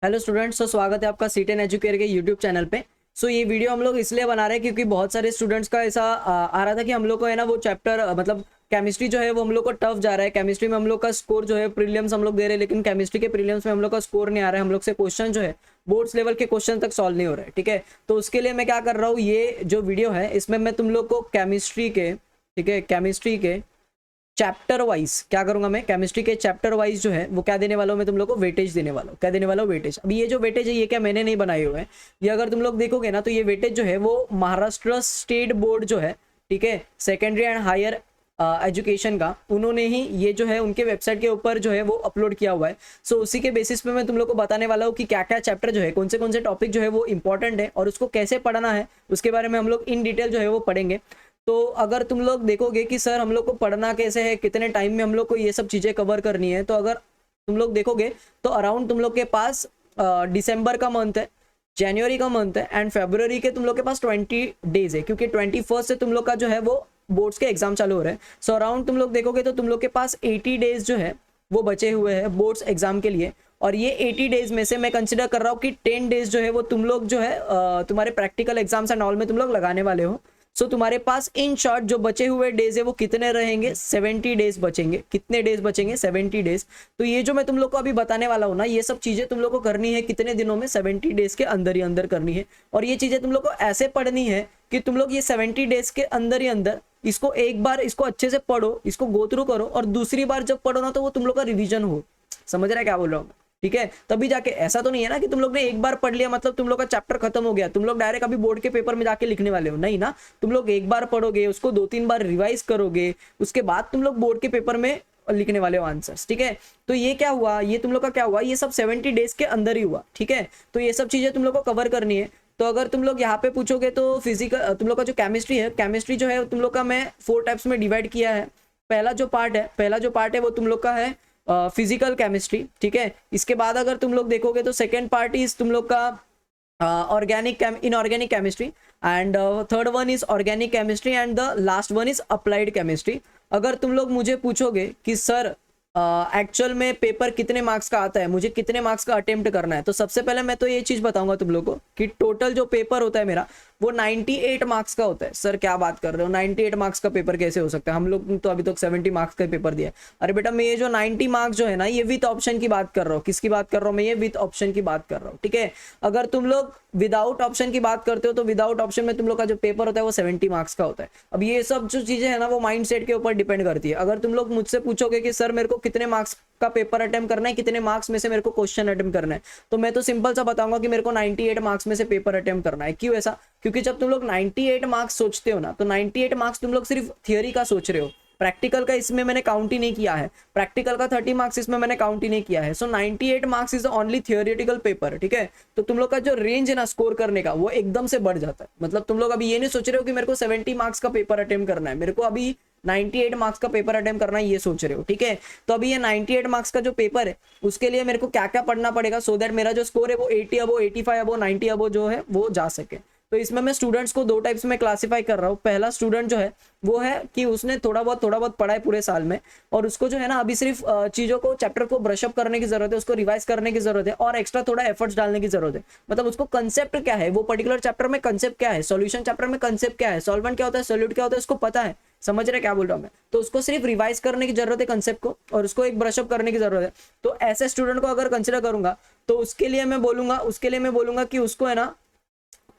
Hello students, तो स्वागत है आपका C10 एजुकेयर के यूट्यूब चैनल पे। ये वीडियो हम लोग इसलिए बना रहे हैं क्योंकि बहुत सारे स्टूडेंट्स का ऐसा आ रहा था कि हम लोग को है ना वो चैप्टर मतलब केमिस्ट्री जो है वो हम लोग को टफ जा रहा है। केमिस्ट्री में हम लोग का स्कोर जो है प्रीलिम्स हम लोग दे रहे हैं, लेकिन केमिस्ट्री के प्रीलिम्स में हम लोग का स्कोर नहीं आ रहा है। हम लोग से क्वेश्चन जो है बोर्ड्स लेवल के क्वेश्चन तक सॉल्व नहीं हो रहे हैं। ठीक है, तो उसके लिए मैं क्या कर रहा हूँ, ये जो वीडियो है इसमें मैं तुम लोग को केमिस्ट्री के, ठीक है, केमिस्ट्री के चैप्टर वाइज क्या करूंगा, मैं केमिस्ट्री के चैप्टर वाइज जो है वो क्या देने वाला हूँ, मैं तुम लोग को वेटेज देने वाला हूँ। क्या देने वाला हूँ? वेटेज। अभी ये जो वेटेज है ये क्या मैंने नहीं बनाए हुए हैं, ये अगर तुम लोग देखोगे ना तो ये वेटेज जो है वो महाराष्ट्र स्टेट बोर्ड जो है, ठीक है, सेकेंडरी एंड हायर एजुकेशन का, उन्होंने ही ये जो है उनके वेबसाइट के ऊपर जो है वो अपलोड किया हुआ है। उसी के बेसिस पे मैं तुम लोग को बताने वाला हूँ कि क्या क्या चैप्टर जो है, कौन से टॉपिक जो है वो इंपॉर्टेंट है और उसको कैसे पढ़ना है, उसके बारे में हम लोग इन डिटेल जो है वो पढ़ेंगे। तो अगर तुम लोग देखोगे कि सर हम लोग को पढ़ना कैसे है, कितने टाइम में हम लोग को ये सब चीज़ें कवर करनी है, तो अगर तुम लोग देखोगे तो अराउंड तुम लोग के पास दिसंबर का मंथ है, जनवरी का मंथ है एंड फरवरी के तुम लोग के पास 20 डेज है, क्योंकि 21 से तुम लोग का जो है वो बोर्ड्स के एग्जाम चालू हो रहे हैं। अराउंड तुम लोग देखोगे तो तुम लोग के पास 80 डेज जो है वो बचे हुए हैं बोर्ड्स एग्जाम के लिए। और ये 80 डेज में से मैं कंसिडर कर रहा हूँ कि 10 डेज जो है वो तुम लोग जो है तुम्हारे प्रैक्टिकल एग्जाम्स एंड ऑल में तुम लोग लगाने वाले हो। तुम्हारे पास इन शॉर्ट जो बचे हुए डेज है वो कितने रहेंगे? 70 डेज बचेंगे। कितने डेज बचेंगे? 70 डेज। तो ये जो मैं तुम लोग को अभी बताने वाला हूँ ना, ये सब चीजें तुम लोग को करनी है कितने दिनों में? 70 डेज के अंदर ही अंदर करनी है। और ये चीजें तुम लोग को ऐसे पढ़नी है कि तुम लोग ये 70 डेज के अंदर ही अंदर इसको एक बार इसको अच्छे से पढ़ो, इसको गो थ्रू करो, और दूसरी बार जब पढ़ो ना तो वो तुम लोग का रिविजन हो। समझ रहा है क्या बोल रहा हूँ? ठीक है, तभी जाके ऐसा तो नहीं है ना कि तुम लोग ने एक बार पढ़ लिया मतलब तुम लोग का चैप्टर खत्म हो गया, तुम लोग डायरेक्ट अभी बोर्ड के पेपर में जाके लिखने वाले हो, नहीं ना। तुम लोग एक बार पढ़ोगे, उसको 2-3 बार रिवाइज करोगे, उसके बाद तुम लोग बोर्ड के पेपर में लिखने वाले हो आंसर्स। ठीक है, तो ये क्या हुआ, ये तुम लोग का क्या हुआ, ये सब 70 डेज के अंदर ही हुआ। ठीक है, तो ये सब चीजें तुम लोग को कवर करनी है। तो अगर तुम लोग यहाँ पे पूछोगे तो फिजिकल तुम लोग का जो केमिस्ट्री है, केमिस्ट्री जो है तुम लोग का मैं 4 टाइप्स में डिवाइड किया है। पहला जो पार्ट है वो तुम लोग का है फिजिकल केमिस्ट्री। ठीक है, इसके बाद अगर तुम लोग देखोगे तो सेकेंड पार्ट इज तुम लोग का organic inorganic chemistry and third one is organic chemistry and the last one is applied chemistry. अगर तुम लोग मुझे पूछोगे कि सर एक्चुअल में पेपर कितने मार्क्स का आता है, मुझे कितने मार्क्स का अटेम्प्ट करना है, तो सबसे पहले मैं तो ये चीज बताऊंगा तुम लोग को कि टोटल जो पेपर होता है मेरा वो 98 मार्क्स का होता है। सर क्या बात कर रहे हो, 98 मार्क्स का पेपर कैसे हो सकता है? हम लोग तो अभी तक 70 मार्क्स का पेपर दिया है। अरे बेटा, मैं ये जो 90 मार्क्स जो है ना, ये विथ ऑप्शन की बात कर रहा हूँ। किसकी बात कर रहा हूँ मैं? ये विथ ऑप्शन की बात कर रहा हूँ। ठीक है, अगर तुम लोग विदाउट ऑप्शन की बात करते हो तो विदाउट ऑप्शन में तुम लोग का जो पेपर होता है वो 70 मार्क्स का होता है। अब ये सब जो चीजें है ना वो माइंड सेट के ऊपर डिपेंड करती है। अगर तुम लोग मुझसे पूछोगे कि सर मेरे को कितने मार्क्स का पेपर अटेम्प्ट करना है, कितने मार्क्स में से मेरे को क्वेश्चन अटेम्प्ट करना है, तो मैं तो सिंपल सा बताऊंगा कि मेरे को 98 मार्क्स में से पेपर अटेम्प्ट करना है। क्यों ऐसा? क्योंकि जब तुम लोग 98 मार्क्स सोचते हो ना तो 98 मार्क्स तुम लोग सिर्फ थियोरी का सोच रहे हो, प्रैक्टिकल का इसमें मैंने काउंट ही नहीं किया है। प्रैक्टिकल का 30 मार्क्स इसमें मैंने काउंट ही नहीं किया है। 98 marks is only theoretical paper. ठीक है, तो तुम लोग का जो रेंज है ना स्कोर करने का वो एकदम से बढ़ जाता है। मतलब तुम लोग अभी ये नहीं सोच रहे हो कि मेरे को 70 मार्क्स का पेपर अटेम्प्ट करना है, मेरे को अभी 98 मार्क्स का पेपर अटेम्प्ट करना है, ये सोच रहे हो। ठीक है, तो अभी ये 98 मार्क्स का जो पेपर है उसके लिए मेरे को क्या क्या पढ़ना पड़ेगा सो दैट मेरा जो स्कोर है वो 80 अबो, 85 अबो, 90 अबो जो है वो जा सके। तो इसमें मैं स्टूडेंट्स को 2 टाइप्स में क्लासिफाई कर रहा हूँ। पहला स्टूडेंट जो है वो है कि उसने थोड़ा बहुत पढ़ा है पूरे साल में, और उसको जो है ना अभी सिर्फ चीजों को, चैप्टर को ब्रशअप करने की जरूरत है, उसको रिवाइज करने की जरूरत है और एक्स्ट्रा थोड़ा एफर्ट्स डालने की जरूरत है। मतलब उसको कंसेप्ट क्या है, वो पर्टिकुलर चैप्टर में कंसेप्ट क्या है, सॉल्यूशन चैप्टर में कंसेप्ट क्या है, सॉल्वेंट क्या होता है, सोल्यूट क्या होता है, उसको पता है। समझ रहे क्या बोल रहा हूँ मैं? तो उसको सिर्फ रिवाइज करने की जरूरत है कंसेप्ट को, और उसको एक ब्रशअप करने की जरूरत है। तो ऐसे स्टूडेंट को अगर कंसिडर करूंगा तो उसके लिए मैं बोलूंगा कि उसको है ना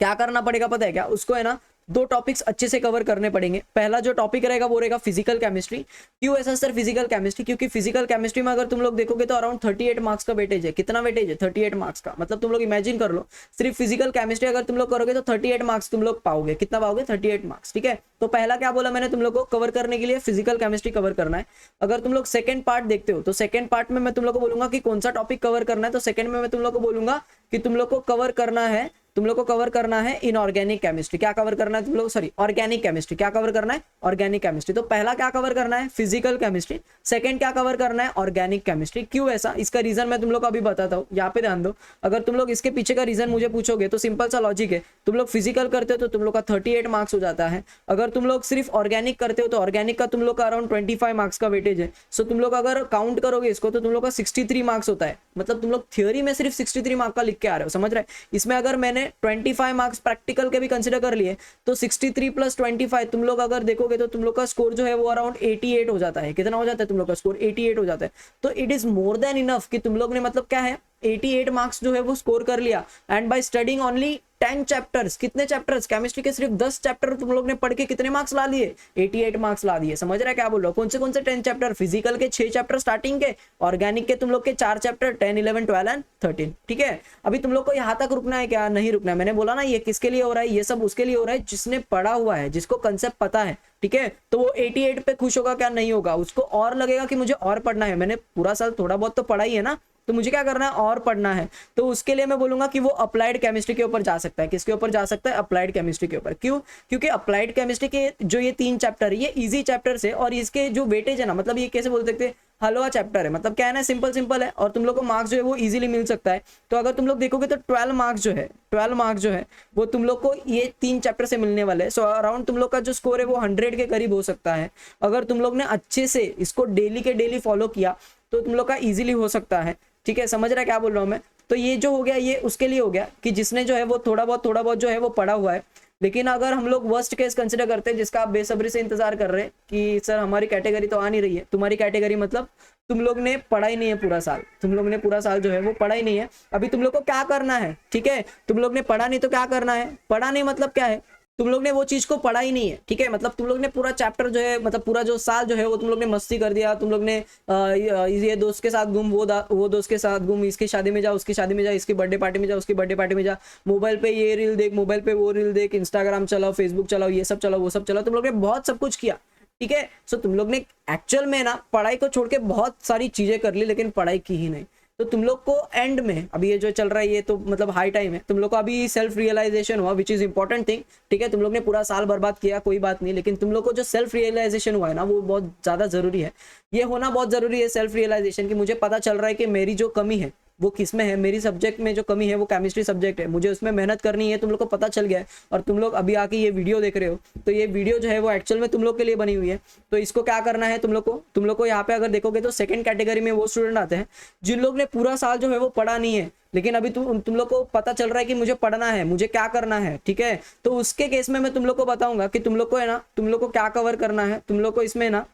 क्या करना पड़ेगा पता है क्या? उसको है ना 2 टॉपिक्स अच्छे से कवर करने पड़ेंगे। पहला जो टॉपिक रहेगा वो रहेगा फिजिकल केमिस्ट्री। क्यों ऐसा सर फिजिकल केमिस्ट्री? क्योंकि फिजिकल केमिस्ट्री में अगर तुम लोग देखोगे तो अराउंड 38 मार्क्स का वेटेज है। कितना वेटेज है? 38 मार्क्स का। मतलब तुम लोग इमेजिन कर लो, सिर्फ फिजिकल केमिस्ट्री अगर तुम लोग करोगे तो 38 मार्क्स तुम लोग पाओगे। कितना पाओगे? 38 मार्क्स। ठीक है, तो पहला क्या बोला मैंने तुम लोग को कवर करने के लिए? फिजिकल केमिस्ट्री कवर करना है। अगर तुम लोग सेकंड पार्ट देखते हो तो सेकंड पार्ट में मैं तुम लोग को बोलूंगा कि कौन सा टॉपिक कवर करना है। तो सेकंड में मैं तुम लोग को बोलूंगा कि तुम लोग को कवर करना है तुम लोग को कवर करना है इनऑर्गेनिक केमिस्ट्री। क्या कवर करना है तुम लोग, सॉरी ऑर्गेनिक केमिस्ट्री। क्या कवर करना है, ऑर्गेनिक केमिस्ट्री। तो पहला क्या कवर करना है, फिजिकल केमिस्ट्री। सेकंड क्या कवर करना है, ऑर्गेनिक केमिस्ट्री। क्यों ऐसा, इसका रीजन मैं तुम लोग को अभी बताता हूँ, यहाँ पे ध्यान दो। अगर तुम लोग इसके पीछे का रीजन मुझे पूछोगे तो सिंपल सा लॉजिक है, तुम लोग फिजिकल करते हो तो तुम लोग का 38 मार्क्स हो जाता है। अगर तुम लोग सिर्फ ऑर्गेनिक करते हो तो ऑर्गेनिक का तुम लोग का अराउंड 25 मार्क्स का वेटेज है। सो तुम लोग अगर काउंट करोगे इसको तो तुम लोग का 63 मार्क्स होता है। मतलब तुम लोग थ्योरी में सिर्फ 63 मार्क्स का लिख के आ रहे हो, समझ रहे हैं। इसमें अगर मैंने 25 मार्क्स प्रैक्टिकल के भी कंसिडर कर लिए तो 63 + 25 तुम लोग अगर देखोगे तो तुम लोग का स्कोर जो है वो अराउंड 88 हो जाता है। कितना हो जाता है तुम लोग का स्कोर, 88 हो जाता है। तो it is more than enough कि तुम लोग ने मतलब क्या है 88 मार्क्स जो है वो स्कोर कर लिया। And by studying only 10 chapters, कितने चैप्टर्स, केमिस्ट्री के सिर्फ 10 चैप्टर तुम लोग ने पढ़ के कितने मार्क्स ला लिए, 88 मार्क्स ला दिए। समझ रहे हैं क्या बोल रहा हूँ। कौन से 10 चैप्टर, फिजिकल के 6 चैप्टर स्टार्टिंग के, ऑर्गेनिक के तुम लोग के 4 चैप्टर 10, 11, 12 एंड 13। ठीक है, अभी तुम लोग को यहाँ तक रुकना है क्या, नहीं रुकना है। मैंने बोला ना ये किसके लिए हो रहा है, ये सब उसके लिए हो रहा है जिसने पढ़ा हुआ है, जिसको कंसेप्ट पता है। ठीक है, तो वो 88 पे खुश होगा क्या, नहीं होगा। उसको और लगेगा कि मुझे और पढ़ना है, मैंने पूरा साल थोड़ा बहुत तो पढ़ा ही है ना, तो मुझे क्या करना है, और पढ़ना है। तो उसके लिए मैं बोलूंगा कि वो अप्लाइड केमिस्ट्री के ऊपर जा सकता है। किसके ऊपर जा सकता है, अप्लाइड केमिस्ट्री के ऊपर। क्यों, क्योंकि अप्लाइड केमिस्ट्री के जो ये 3 चैप्टर है ये इजी चैप्टर है, और इसके जो वेटेज है ना, मतलब ये कैसे बोल सकते हैं, हलवा चैप्टर है। मतलब क्या है ना, सिंपल है, और तुम लोग को मार्क्स जो है वो इजीली मिल सकता है। तो अगर तुम लोग देखोगे तो 12 मार्क्स जो है वो तुम लोग को ये 3 चैप्टर से मिलने वाले हैं। सो अराउंड तुम लोग का जो स्कोर है वो 100 के करीब हो सकता है। अगर तुम लोग ने अच्छे से इसको डेली के डेली फॉलो किया तो तुम लोग का इजीली हो सकता है। ठीक है, समझ रहा है क्या बोल रहा हूँ मैं। तो ये जो हो गया ये उसके लिए हो गया कि जिसने जो है वो थोड़ा बहुत जो है वो पढ़ा हुआ है। लेकिन अगर हम लोग वर्स्ट केस कंसिडर करते हैं, जिसका आप बेसब्री से इंतजार कर रहे हैं कि सर हमारी कैटेगरी तो आ नहीं रही है, तुम्हारी कैटेगरी मतलब तुम लोग ने पढ़ा ही नहीं है पूरा साल, तुम लोग ने पूरा साल जो है वो पढ़ा ही नहीं है। अभी तुम लोग को क्या करना है, ठीक है, तुम लोग ने पढ़ा नहीं तो क्या करना है, पढ़ा नहीं मतलब क्या है, तुम लोग ने वो चीज को पढ़ा ही नहीं है। ठीक है, मतलब तुम लोग ने पूरा चैप्टर जो है, मतलब पूरा जो साल जो है वो तुम लोग ने मस्ती कर दिया। तुम लोग ने ये दोस्त के साथ घूम, वो दोस्त के साथ घूम, इसकी शादी में जा, उसकी शादी में जा, इसकी बर्थडे पार्टी में जा, उसकी बर्थडे पार्टी में जा, मोबाइल पे ये रील देख, मोबाइल पे वो रील देख, इंस्टाग्राम चलाओ, फेसबुक चलाओ, ये सब चलाओ, वो सब चलाओ। तुम लोग ने बहुत सब कुछ किया। ठीक है, सो तुम लोग ने एक्चुअल में ना पढ़ाई को छोड़ के बहुत सारी चीजें कर ली, लेकिन पढ़ाई की ही नहीं। तो तुम लोग को एंड में अभी ये जो चल रहा है ये तो मतलब हाई टाइम है, तुम लोग को अभी सेल्फ रियलाइजेशन हुआ, विच इज इंपॉर्टेंट थिंग। ठीक है, तुम लोग ने पूरा साल बर्बाद किया, कोई बात नहीं, लेकिन तुम लोग को जो सेल्फ रियलाइजेशन हुआ है ना वो बहुत ज्यादा जरूरी है। ये होना बहुत जरूरी है, सेल्फ रियलाइजेशन, कि मुझे पता चल रहा है कि मेरी जो कमी है वो किस में है, मेरी सब्जेक्ट में जो कमी है वो केमिस्ट्री सब्जेक्ट है, मुझे उसमें मेहनत करनी है। तुम लोग को पता चल गया है, और तुम लोग अभी आके ये वीडियो देख रहे हो, तो ये वीडियो जो है वो एक्चुअल में तुम लोग के लिए बनी हुई है। तो इसको क्या करना है, तुम लोग को यहाँ पे अगर देखोगे तो सेकंड कैटेगरी में वो स्टूडेंट आते हैं जिन लोग ने पूरा साल जो है वो पढ़ा नहीं है, लेकिन अभी तुम लोग को पता चल रहा है कि मुझे पढ़ना है, मुझे क्या करना है। ठीक है, तो उसके केस में मैं तुम लोग को बताऊंगा कि तुम लोग को है ना, तुम लोग को क्या कवर करना है। तुम लोग को इसमें ना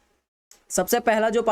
सबसे पहला जो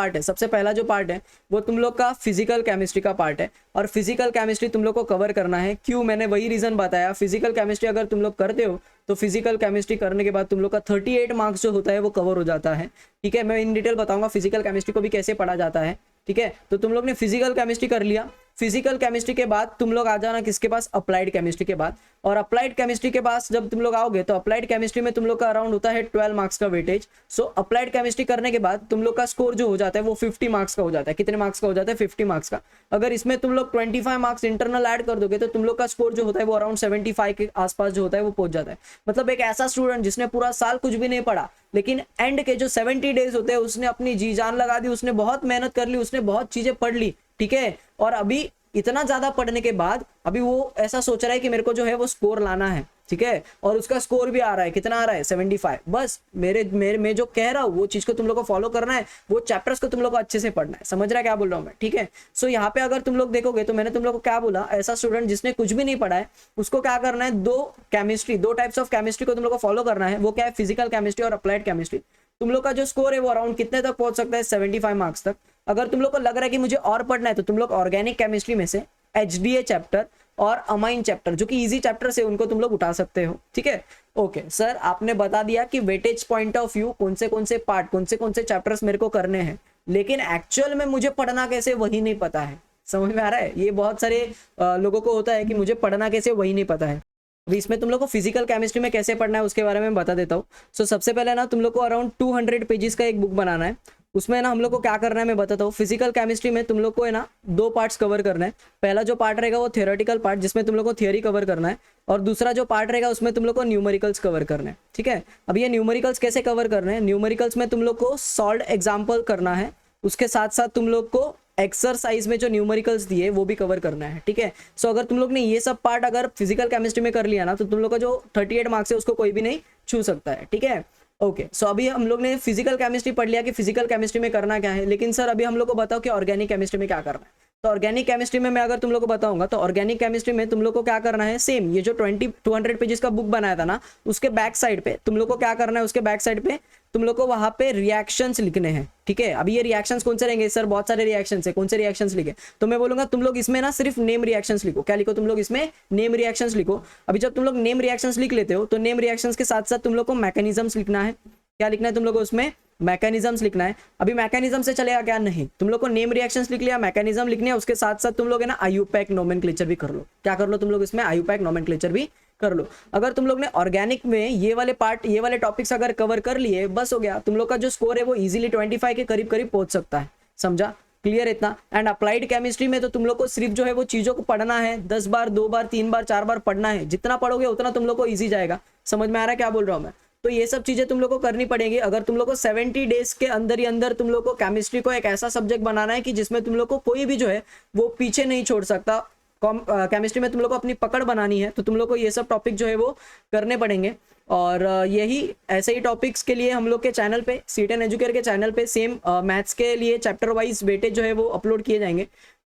पार्ट है वो तुम लोग का फिजिकल केमिस्ट्री का पार्ट है, और फिजिकल केमिस्ट्री तुम लोग को कवर करना है। क्यों, मैंने वही रीजन बताया। फिजिकल केमिस्ट्री अगर तुम लोग करते हो तो फिजिकल केमिस्ट्री करने के बाद तुम लोग का 38 मार्क्स जो होता है वो कवर हो जाता है। ठीक है, मैं इन डिटेल बताऊंगा फिजिकल केमिस्ट्री को भी कैसे पढ़ा जाता है। ठीक है, तो तुम लोग ने फिजिकल केमिस्ट्री कर लिया। फिजिकल केमिस्ट्री के बाद तुम लोग आ जाना किसके पास, अप्लाइड केमिस्ट्री के बाद। और अप्लाइड केमिस्ट्री के पास जब तुम लोग आओगे तो अप्लाइड केमिस्ट्री में तुम लोग का अराउंड होता है 12 मार्क्स का वेटेज। सो अप्लाइड केमिस्ट्री करने के बाद तुम लोग का स्कोर जो हो जाता है वो 50 मार्क्स का हो जाता है। कितने मार्क्स का हो जाता है, 50 मार्क्स का। अगर इसमें तुम लोग 25 मार्क्स इंटरनल ऐड कर दोगे तो तुम लोग का स्कोर जो होता है वो अराउंड 75 के आसपास जो होता है वो पहुंच जाता है। मतलब एक ऐसा स्टूडेंट जिसने पूरा साल कुछ भी नहीं पढ़ा, लेकिन एंड के जो 70 डेज होते हैं उसने अपनी जी जान लगा दी, उसने बहुत मेहनत कर ली, उसने बहुत चीजें पढ़ ली। ठीक है, और अभी इतना ज्यादा पढ़ने के बाद अभी वो ऐसा सोच रहा है कि मेरे को जो है वो स्कोर लाना है। ठीक है, और उसका स्कोर भी आ रहा है, कितना आ रहा है, 75। बस मैं जो कह रहा हूँ वो चीज को तुम लोग को फॉलो करना है, वो चैप्टर्स को तुम लोग को अच्छे से पढ़ना है। समझ रहा है क्या बोल रहा हूँ मैं। ठीक है, सो यहाँ पे अगर तुम लोग देखोगे तो मैंने तुम लोग को क्या बोला, ऐसा स्टूडेंट जिसने कुछ भी नहीं पढ़ा है उसको क्या करना है, दो टाइप्स ऑफ केमिस्ट्री को तुम लोग को फॉलो करना है। वो क्या है, फिजिकल केमिस्ट्री और अप्लाइड केमिस्ट्री। तुम लोग का जो स्कोर है वो अराउंड कितने तक पहुंच सकता है, 75 मार्क्स तक। अगर तुम लोग को लग रहा है कि मुझे और पढ़ना है तो तुम लोग ऑर्गेनिक केमिस्ट्री में से HDA चैप्टर और अमाइन चैप्टर जो कि इजी चैप्टर से उनको तुम लोग उठा सकते हो। ठीक है, ओके सर, आपने बता दिया कि वेटेज पॉइंट ऑफ व्यू कौन से पार्ट, कौन से चैप्टर्स मेरे को करने हैं, लेकिन एक्चुअल में मुझे पढ़ना कैसे वही नहीं पता है। समझ में आ रहा है, ये बहुत सारे लोगों को होता है कि मुझे पढ़ना कैसे वही नहीं पता है। अभी इसमें तुम लोग को फिजिकल केमिस्ट्री में कैसे पढ़ना है उसके बारे में बता देता हूँ। सो सबसे पहले ना तुम लोग को अराउंड 200 पेजेस का एक बुक बनाना है। उसमें ना हम लोग को क्या करना है मैं बताता हूँ। फिजिकल केमिस्ट्री में तुम लोग को है ना 2 पार्ट्स कवर करना है। पहला जो पार्ट रहेगा वो थियोरेटिकल पार्ट, जिसमें तुम लोग को थियोरी कवर करना है, और दूसरा जो पार्ट रहेगा उसमें तुम लोग को न्यूमेरिकल्स कवर करना है, ठीक है। अब ये न्यूमेरिकल्स कैसे कवर करना है, न्यूमेरिकल्स में तुम लोग को सॉल्व एग्जाम्पल करना है, उसके साथ साथ तुम लोग को एक्सरसाइज में जो न्यूमेरिकल्स दिए वो भी कवर करना है, ठीक है। सो अगर तुम लोग ने ये सब पार्ट अगर फिजिकल केमिस्ट्री में कर लिया ना, तो तुम लोग का जो 38 मार्क्स है उसको कोई भी नहीं छू सकता है, ठीक है। ओके, सो अभी हम लोग ने फिजिकल केमिस्ट्री पढ़ लिया कि फिजिकल केमिस्ट्री में करना क्या है, लेकिन सर अभी हम लोग को बताओ कि ऑर्गेनिक केमिस्ट्री में क्या करना है। तो ऑर्गेनिक केमिस्ट्री में मैं अगर तुम लोग को बताऊंगा, तो ऑर्गेनिक केमिस्ट्री में तुम लोग को क्या करना है, सेम ये जो 200 पेजेस का बुक बनाया था ना, उसके बैक साइड पे तुम लोग को क्या करना है, उसके बैक साइड पे तुम लोग को वहां पे रिएक्शंस लिखने हैं, ठीक है। अभी ये रिएक्शंस कौन से रहेंगे सर, बहुत सारे रिएक्शंस है, कौन से रिएक्शंस लिखे, तो मैं बोलूंगा तुम लोग इसमें ना सिर्फ नेम रिएक्शंस लिखो। क्या लिखो तुम लोग इसमें, नेम रिएक्शंस लिखो। अभी जब तुम लोग नेम रिएक्शंस लिख लेते हो, तो नेम रिएक्शंस के साथ साथ तुम लोग को मैकेनिज्म्स लिखना है। क्या लिखना है तुम लोग को उसमें, मैकेनिज्म्स लिखना है। अभी मैकेनिज्म से चलेगा क्या, नहीं, तुम लोग को नेम रिएक्शंस लिख लिया, मैकेनिज्म लिखने है, उसके साथ साथ तुम लोग है ना आईयूपैक नोमेनक्लेचर भी कर लो। क्या कर लो तुम लोग इसमें, आईयूपैक नोमेनक्लेचर भी कर लो। अगर तुम लोग ने ऑर्गेनिक में ये वाले पार्ट, ये वाले टॉपिक्स अगर कवर कर लिए, बस हो गया, तुम लोग का जो स्कोर है वो इजीली 25 के करीब करीब पहुंच सकता है, समझा, क्लियर इतना। एंड अप्लाइड केमिस्ट्री में तो तुम लोग को सिर्फ जो है वो चीजों को पढ़ना है, 10 बार 2 बार 3 बार 4 बार पढ़ना है, जितना पढ़ोगे उतना तुम लोग को ईजी जाएगा। समझ में आ रहा है क्या बोल रहा हूँ मैं। तो ये सब चीजें तुम लोग को करनी पड़ेगी। अगर तुम लोग को 70 डेज के अंदर ही अंदर तुम लोग को केमिस्ट्री को एक ऐसा सब्जेक्ट बनाना है कि जिसमें तुम लोग को कोई भी जो है वो पीछे नहीं छोड़ सकता, केमिस्ट्री में तुम लोग को अपनी पकड़ बनानी है, तो तुम लोग को ये सब टॉपिक जो है वो करने पड़ेंगे। और यही ऐसे ही टॉपिक्स के लिए हम लोग के चैनल पे, C10 एजुकेयर के चैनल पे सेम मैथ्स के लिए चैप्टर वाइज वेटेज जो है वो अपलोड किए जाएंगे।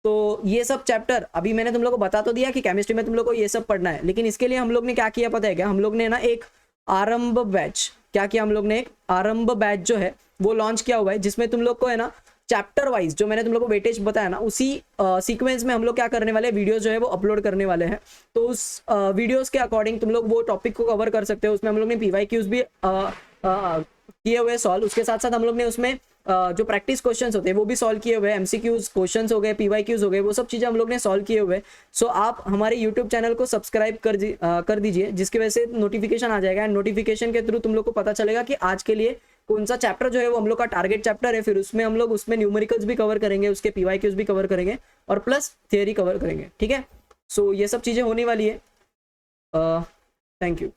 तो ये सब चैप्टर अभी मैंने तुम लोग को बता तो दिया कि केमिस्ट्री में तुम लोग को ये सब पढ़ना है, लेकिन इसके लिए हम लोग ने क्या किया पता है क्या, हम लोग ने ना एक आरंभ बैच, क्या किया हम लोग ने, एक आरंभ बैच जो है वो लॉन्च किया हुआ है, जिसमें तुम लोग को है ना चैप्टर वाइज जो मैंने तुम लोग को वेटेज बताया ना, उसी सीक्वेंस में हम लोग क्या करने वाले हैं, वीडियोस जो है वो अपलोड करने वाले हैं। तो उस वीडियोस के अकॉर्डिंग तुम लोग वो टॉपिक को कवर कर सकते हो। उसमें हम लोग ने PYQs भी किए हुए सॉल्व, उसके साथ साथ हम लोग ने उसमें जो प्रैक्टिस क्वेश्चंस होते हैं वो भी सॉल्व किए हुए, MCQs क्वेश्चंस हो गए, PYQs हो गए, वो सब चीज़ें हम लोग ने सॉल्व किए हुए। सो आप हमारे यूट्यूब चैनल को सब्सक्राइब कर दीजिए, जिसकी वजह से नोटिफिकेशन आ जाएगा, एंड नोटिफिकेशन के थ्रू तुम लोग को पता चलेगा कि आज के लिए कौन सा चैप्टर जो है वो हम लोग का टारगेट चैप्टर है। फिर उसमें हम लोग उसमें न्यूमेरिकल्स भी कवर करेंगे, उसके PYQs भी कवर करेंगे, और प्लस थियरी कवर करेंगे, ठीक है। सो ये सब चीज़ें होने वाली है। Thank you.